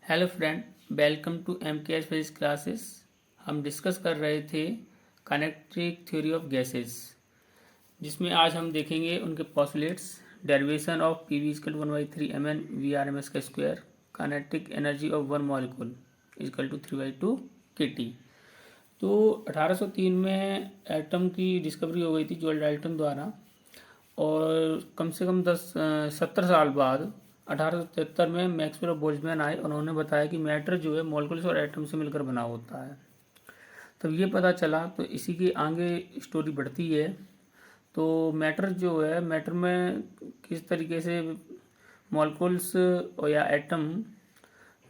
Hello friend, welcome to M K H physics classes. हम discuss कर रहे थे काइनेटिक थ्योरी ऑफ गैसेस, जिसमें आज हम देखेंगे उनके postulates, derivation of P V equal 1/3 mn V R M S का square, kinetic energy of one molecule equal to 3/2 kT। तो 1803 में एटम की डिस्कवरी हो गई थी जॉर्ज डाल्टन द्वारा, और कम से कम 70 साल बाद 1873 में मैक्सवेल और बोल्ट्जमैन आए। उन्होंने बताया कि मैटर जो है मॉलिक्यूल्स और एटम से मिलकर बना होता है। तब ये पता चला, तो इसी की आगे स्टोरी बढ़ती है। तो मैटर जो है, मैटर में किस तरीके से मॉलिक्यूल्स और या एटम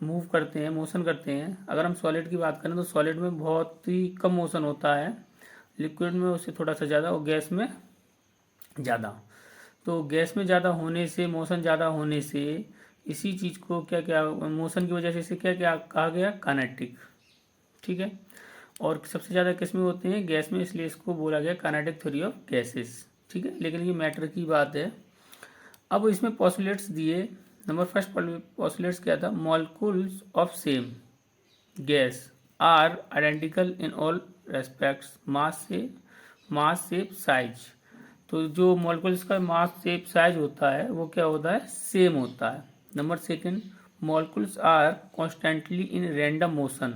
मूव करते हैं, मोशन करते हैं। अगर हम सॉलिड की बात करें तो सॉलिड में बहुत ही कम मोशन होता है, लिक्विड में उससे थोड़ा सा ज़्यादा और गैस में ज़्यादा। तो गैस में ज़्यादा होने से, मोशन ज़्यादा होने से, इसी चीज़ को क्या क्या मोशन की वजह से इसे क्या क्या कहा गया, काइनेटिक। ठीक है। और सबसे ज़्यादा किस में होते हैं, गैस में, इसलिए इसको बोला गया काइनेटिक थ्योरी ऑफ गैसेस। ठीक है, लेकिन ये मैटर की बात है। अब इसमें पॉस्टुलेट्स दिए। नंबर फर्स्ट पॉस्टुलेट्स क्या था, molecules of same gas are identical in all respects, mass shape size. तो जो मॉलिक्यूल्स का मास शेप साइज होता है वो क्या होता है, सेम होता है। Number second, molecules are constantly in random motion.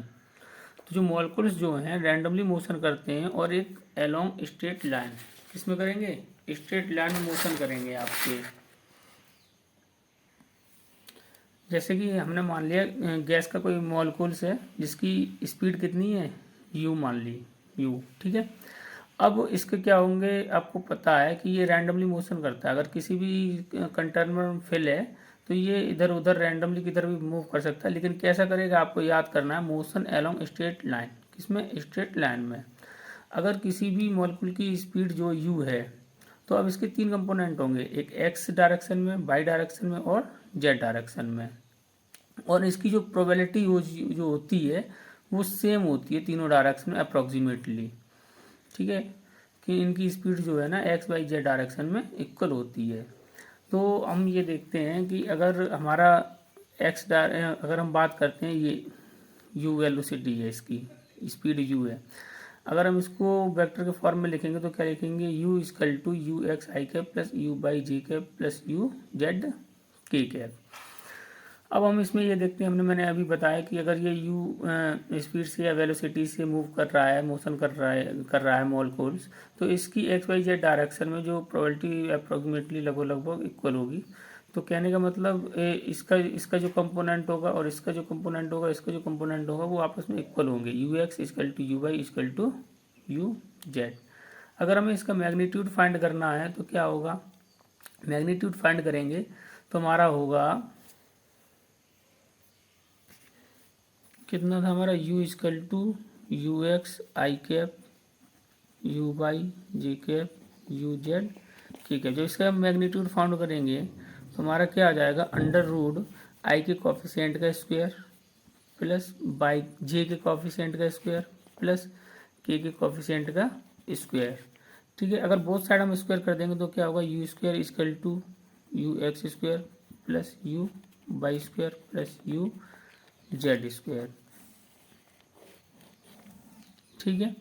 तो जो मॉलिक्यूल्स जो हैं रैंडमली मोशन करते हैं और एक अलोंग स्ट्रेट लाइन, किसमें करेंगे, स्ट्रेट लाइन में मोशन करेंगे आपके। जैसे कि हमने मान लिया गैस का कोई मॉलिक्यूल्स है जिसकी स्पीड कितनी है, यू मान ली, यू। ठीक है। अब इसके क्या होंगे, आपको पता है कि ये रैंडमली मोशन करता है। अगर किसी भी कंटेनर में फिल है तो ये इधर उधर रैंडमली किधर भी मूव कर सकता है, लेकिन कैसा करेगा आपको याद करना है, मोशन अलोंग स्ट्रेट लाइन। किसमें, स्ट्रेट लाइन में। अगर किसी भी मॉलिक्यूल की स्पीड जो यू है, तो अब इसके तीन कंपोनेंट होंगे, एक एक्स डायरेक्शन में, वाई डायरेक्शन में और जेड डायरेक्शन में। और इसकी जो प्रोबेबिलिटी जो होती है वो सेम होती है तीनों डायरेक्शन में अप्रॉक्सीमेटली। ठीक है, कि इनकी स्पीड जो है ना एक्स वाई जेड डायरेक्शन में इक्वल होती है। तो हम ये देखते हैं कि अगर हमारा अगर हम बात करते हैं, ये यू वेलोसिटी है, इसकी स्पीड यू है। अगर हम इसको वेक्टर के फॉर्म में लिखेंगे तो क्या लिखेंगे, U equal to you x I cap plus U Y J cap plus you Z K cap. अब हम इसमें ये देखते हैं, मैंने अभी बताया कि अगर ये u स्पीड से या वेलोसिटी से मूव कर रहा है, मोशन कर रहा है मॉलिक्यूल्स, तो इसकी एक्स वाई जेड डायरेक्शन में जो प्रोबेबिलिटी अप्रोक्सीमेटली लगभग इक्वल होगी। तो कहने का मतलब इसका इसका जो कंपोनेंट होगा और इसका जो कंपोनेंट होगा, इसका जो कंपोनेंट होगा, वो आपस में इक्वल होंगे। U x equal to you Y equal to you Z. अगर हमें इसका मैग्नीट्यूड फाइंड करना है तो क्या होगा, मैग्नीट्यूड फाइंड करेंगे तो हमारा होगा, कितना था हमारा, u equal to you x I cap u y j cap u z. ठीक है, जो इसका हम मैग्नीट्यूड फाउंड करेंगे तो हमारा क्या आ जाएगा, अंडर रूट आई के कॉफिशिएंट का स्क्वायर प्लस बाई जे के कॉफिशिएंट का स्क्वायर प्लस के कॉफिशिएंट का स्क्वायर। ठीक है, अगर बोथ साइड हम स्क्वायर कर देंगे तो क्या होगा, u square equal to you x square plus u y square plus you z square. ठीक है।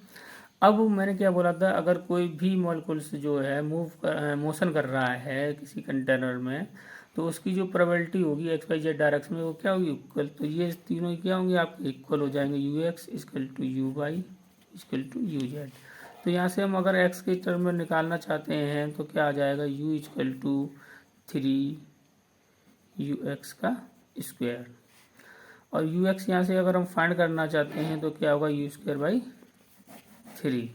अब मैंने क्या बोला था, अगर कोई भी मॉलिक्यूल्स जो है मोशन कर रहा है किसी कंटेनर में, तो उसकी जो प्रोबेबिलिटी होगी एक्स वाई जेड डायरेक्शन में, वो क्या होगी, इक्वल। तो ये तीनों क्या होंगे, आपके इक्वल हो जाएंगे, u x equal to you Y equal to you z. तो यहाँ से हम अगर एक्स के टर्म में निकालना चाहते हैं तो क्या आ जाएगा, यू इजकल टू 3 ux का स्क्वायर। और यू एक्स यहाँ से अगर हम फाइंड करना चाहते हैं तो क्या होगा, यू स्क्वायर बाई 3।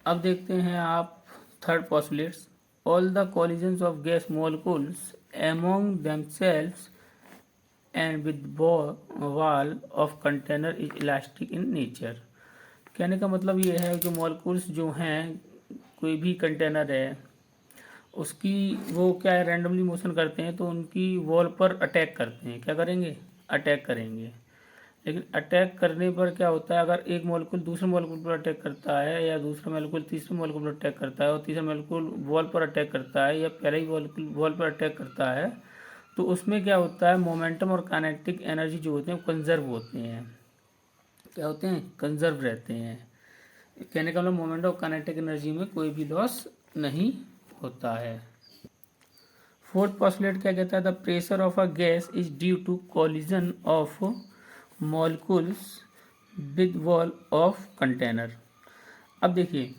अब देखते हैं आप third postulates, all the collisions of gas molecules among themselves and with wall of container is elastic in nature. कहने का मतलब ये है कि मॉलिक्यूल्स जो हैं, कोई भी कंटेनर है, उसकी वो क्या है, रैंडमली मोशन करते हैं तो उनकी वॉल पर अटैक करते हैं, क्या करेंगे, अटैक करेंगे। लेकिन अटैक करने पर क्या होता है, अगर एक मॉलिक्यूल दूसरे मॉलिक्यूल पर अटैक करता है या दूसरा मॉलिक्यूल तीसरे मॉलिक्यूल पर अटैक करता है और तीसरा मॉलिक्यूल वॉल पर अटैक करता है या पहले ही मॉलिक्यूल वॉल पर अटैक करता है, तो उसमें क्या होता है, मोमेंटम और काइनेटिक एनर्जी जो होते हैं कंजर्व होते हैं। क्या होते हैं, कंजर्व रहते हैं। कहने का मतलब मोमेंटम और काइनेटिक एनर्जी में कोई भी लॉस नहीं होता है। फोर्थ पोस्टुलेट क्या कहता है, the pressure of a gas is due to collision of molecules with wall of container. अब देखिए,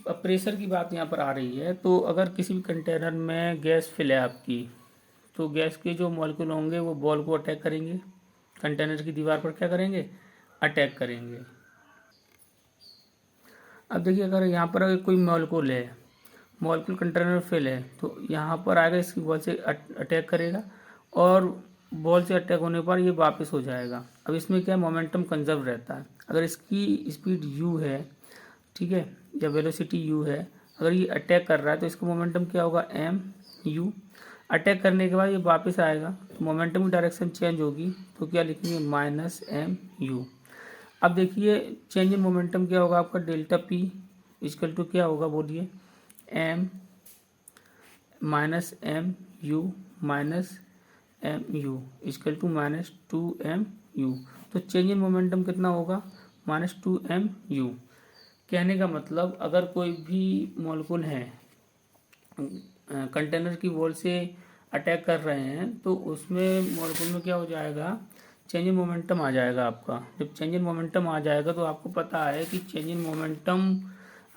अब प्रेशर की बात यहाँ पर आ रही है, तो अगर किसी भी कंटेनर में गैस फिल है आपकी, तो गैस के जो मॉलिक्यूल होंगे वो बॉल को अटैक करेंगे, कंटेनर की दीवार पर क्या करेंगे, अटैक करेंगे। अब देखिए, अगर यहाँ पर अगर कोई मॉलिक्यूल है, मॉलिक्यूल कंटेनर में फिल है, तो यहाँ पर आएगा, इसकी बॉल से अटैक करेगा और बॉल से अटैक होने पर ये वापस हो जाएगा। अब इसमें क्या मोमेंटम कंजर्व रहता है। अगर इसकी स्पीड u है, ठीक है, या वेलोसिटी u है, अगर ये अटैक कर रहा है तो इसका मोमेंटम क्या होगा, mu। अटैक करने के बाद ये वापस आएगा, तो मोमेंटम की डायरेक्शन चेंज होगी, तो क्या लिखेंगे, -mu। अब देखिए, चेंज इन मोमेंटम क्या होगा आपका, डेल्टा p इक्वल टू क्या होगा, बोलिए, m -mu -mu equal to -2mu। तो चेंज इन मोमेंटम कितना होगा, -2mu। कहने का मतलब, अगर कोई भी मॉलिक्यूल है कंटेनर की वॉल से अटैक कर रहे हैं, तो उसमें मॉलिक्यूल में क्या हो जाएगा, चेंज इन मोमेंटम आ जाएगा आपका। जब चेंज इन मोमेंटम आ जाएगा तो आपको पता है कि चेंज इन मोमेंटम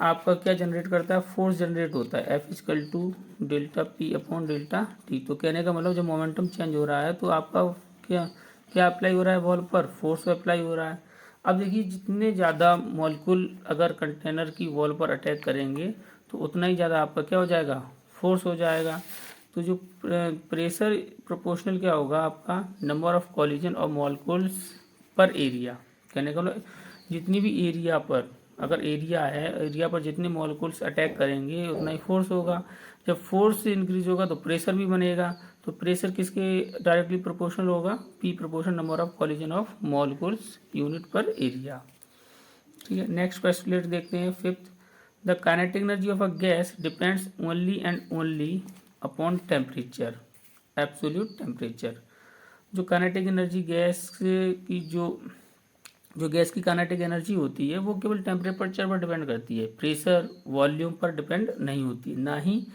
आपका क्या जनरेट करता है, फोर्स जनरेट होता है, F equal to delta p upon delta t. तो कहने का मतलब, जब मोमेंटम चेंज हो रहा है तो आपका क्या क्या अप्लाई हो रहा है, वॉल पर फोर्स अप्लाई हो रहा है। अब देखिए, जितने ज़्यादा मॉलिक्यूल अगर कंटेनर की वॉल पर अटैक करेंगे तो उतना ही ज़्यादा आपका क्या हो जाएगा, फोर्स हो जाएगा। तो जो प्रेशर प्रोपोर्शनल क्या होगा आपका, number of collision of molecules पर एरिया। कहने का मतलब, जितनी भी एरिया पर, अगर एरिया है, एरिया पर जितने मॉलिक्यूल्स अटैक करेंगे उतना ही फोर्स होगा। जब फोर्स इंक्रीज होगा तो प्रेशर भी बनेगा। तो प्रेशर किसके डायरेक्टली प्रोपोर्शनल होगा, P proportional number of collision of molecules unit पर एरिया। ठीक है, नेक्स्ट क्वेश्चन देखते हैं, fifth, the kinetic energy of a gas depends only and only upon temperature, absolute temperature. जो काइनेटिक एनर्जी गैस की जो gas की काइनेटिक एनर्जी होती है वो केवल टेम्परेचर पर डिपेंड करती है, प्रेशर वॉल्यूम पर डिपेंड नहीं होती, ना ही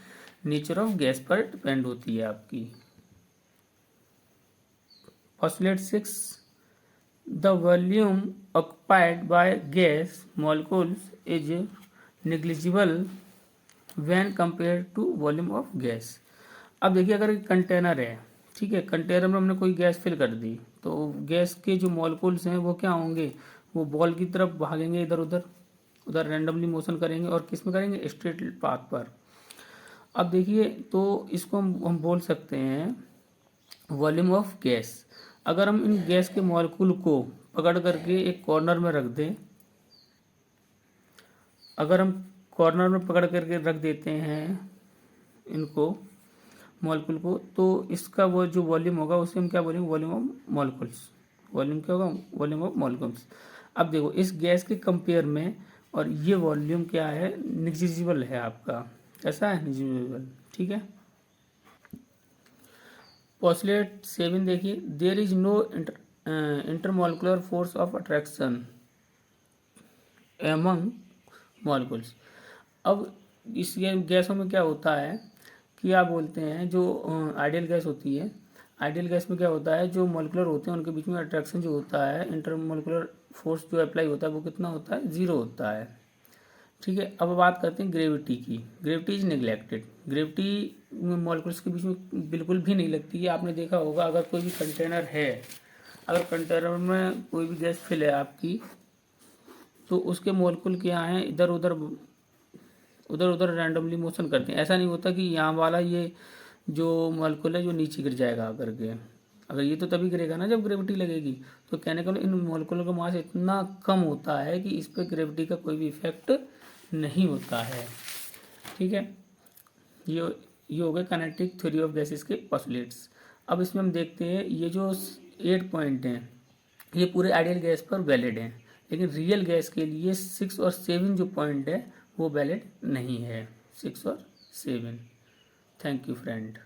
नेचर ऑफ गैस पर डिपेंड होती है आपकी। Postulate 6, the volume occupied by gas molecules is negligible when compare to volume of gas. अब देखिए, अगर एक कंटेनर है, ठीक है, कंटेनर में हमने कोई गैस फिल कर दी, तो गैस के जो मॉलिक्यूल्स हैं वो क्या होंगे, वो बॉल की तरफ भागेंगे, इधर उधर उधर रैंडमली मोशन करेंगे और किस में करेंगे, स्ट्रेट पाथ पर। अब देखिए, तो इसको हम बोल सकते हैं वॉल्यूम ऑफ गैस। अगर हम इन गैस के मॉलिक्यूल को पकड़ करके एक कॉर्नर में रख दें, अगर हम कॉर्नर में पकड़ करके रख देते हैं इनको मॉलिक्यूल को, तो इसका वो जो वॉल्यूम होगा उसे हम क्या बोलेंगे, वॉल्यूम ऑफ मॉलिक्यूल्स। वॉल्यूम क्या होगा, वॉल्यूम ऑफ मॉलिक्यूल्स। अब देखो, इस गैस के कंपेयर में और ये वॉल्यूम क्या है, निग्लिजिबल है आपका, कैसा है, निग्लिजिबल। ठीक है, पोस्टुलेट 7 देखिए, there is no intermolecular force of attraction among molecules. अब इस गैसों में क्या होता है कि क्या बोलते हैं, जो आइडियल गैस होती है, आइडियल गैस में क्या होता है, जो मॉलिक्यूलर होते हैं उनके बीच में अट्रैक्शन जो होता है, इंटरमॉलिकुलर फोर्स जो अप्लाई होता है वो कितना होता है, 0 होता है। ठीक है, अब बात करते हैं ग्रेविटी की। Gravity is neglected. Gravity molecules के बीच में बिल्कुल भी नहीं लगती है। आपने देखा होगा, अगर कोई भी कंटेनर है, अगर कंटेनर में कोई भी गैस फिल है आपकी, तो उसके मॉलिक्यूल क्या हैं, इधर उधर उधर उधर रैंडमली मोशन करते हैं। ऐसा नहीं होता कि यहाँ वाला ये जो मॉलिक्यूल है जो नीचे गिर जाएगा करके, अगर ये तो तभी गिरेगा ना जब ग्रेविटी लगेगी। तो कहने का इन मॉलिक्यूलों का मास इतना कम होता है कि इस पर ग्रेविटी का कोई भी इफेक्ट नहीं होता है। ठीक है, ये हो गए काइनेटिक थ्योरी ऑफ गैसेस के पोस्टुलेट्स। अब इसमें हम देखते हैं ये जो 8 पॉइंट हैं, ये पूरे आइडियल गैस पर वैलिड हैं, लेकिन रियल गैस के लिए 6 और 7 जो पॉइंट है वो वैलिड नहीं है। 6 और 7। Thank you friend.